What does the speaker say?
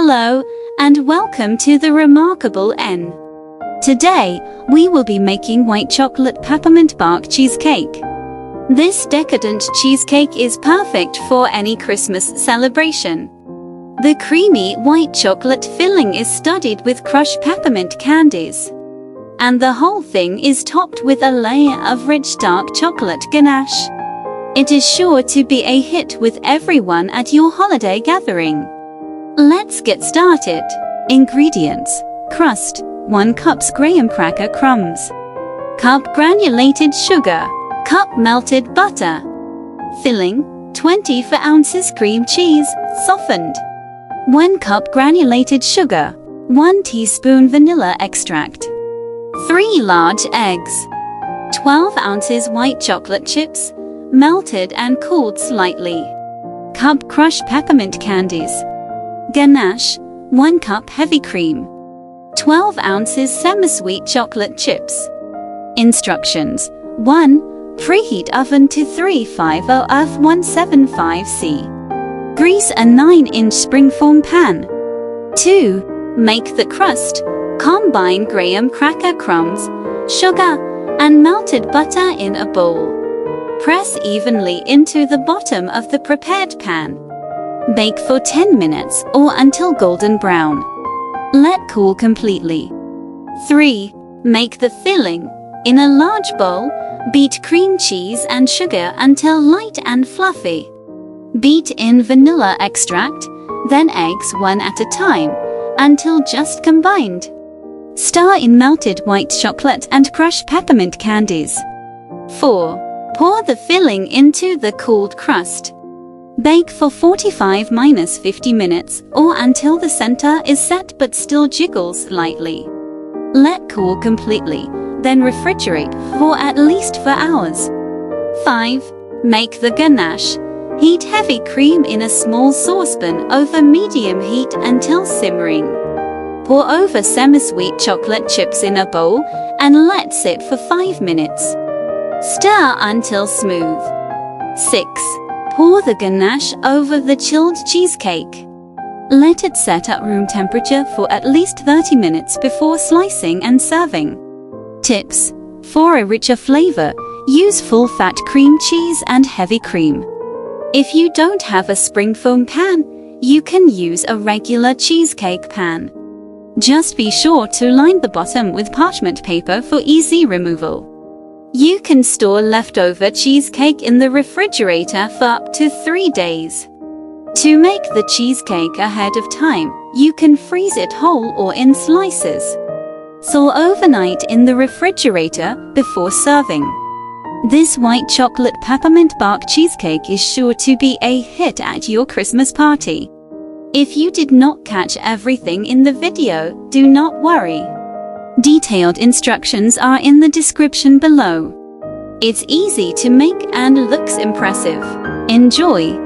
Hello, and welcome to the Remarkable N. Today, we will be making white chocolate peppermint bark cheesecake. This decadent cheesecake is perfect for any Christmas celebration. The creamy white chocolate filling is studded with crushed peppermint candies. And the whole thing is topped with a layer of rich dark chocolate ganache. It is sure to be a hit with everyone at your holiday gathering. Let's get started. Ingredients: crust, 1 cup graham cracker crumbs, cup granulated sugar, cup melted butter. Filling: 24 ounces cream cheese, softened, 1 cup granulated sugar, 1 teaspoon vanilla extract, 3 large eggs, 12 ounces white chocolate chips, melted and cooled slightly, cup crushed peppermint candies, ganache, 1 cup heavy cream, 12 ounces semisweet chocolate chips. Instructions: 1. Preheat oven to 350 F 175C. Grease a 9-inch springform pan. 2. Make the crust. Combine graham cracker crumbs, sugar, and melted butter in a bowl. Press evenly into the bottom of the prepared pan. Bake for 10 minutes or until golden brown. Let cool completely. 3. Make the filling. In a large bowl, beat cream cheese and sugar until light and fluffy. Beat in vanilla extract, then eggs one at a time, until just combined. Stir in melted white chocolate and crushed peppermint candies. 4. Pour the filling into the cooled crust. Bake for 45–50 minutes or until the center is set but still jiggles slightly. Let cool completely, then refrigerate for at least 4 hours. 5. Make the ganache. Heat heavy cream in a small saucepan over medium heat until simmering. Pour over semisweet chocolate chips in a bowl and let sit for 5 minutes. Stir until smooth. 6. Pour the ganache over the chilled cheesecake. Let it set at room temperature for at least 30 minutes before slicing and serving. Tips: for a richer flavor, use full-fat cream cheese and heavy cream. If you don't have a springform pan, you can use a regular cheesecake pan. Just be sure to line the bottom with parchment paper for easy removal. You can store leftover cheesecake in the refrigerator for up to 3 days. To make the cheesecake ahead of time, you can freeze it whole or in slices. Thaw overnight in the refrigerator before serving. This white chocolate peppermint bark cheesecake is sure to be a hit at your Christmas party. If you did not catch everything in the video, do not worry. Detailed instructions are in the description below. It's easy to make and looks impressive. Enjoy!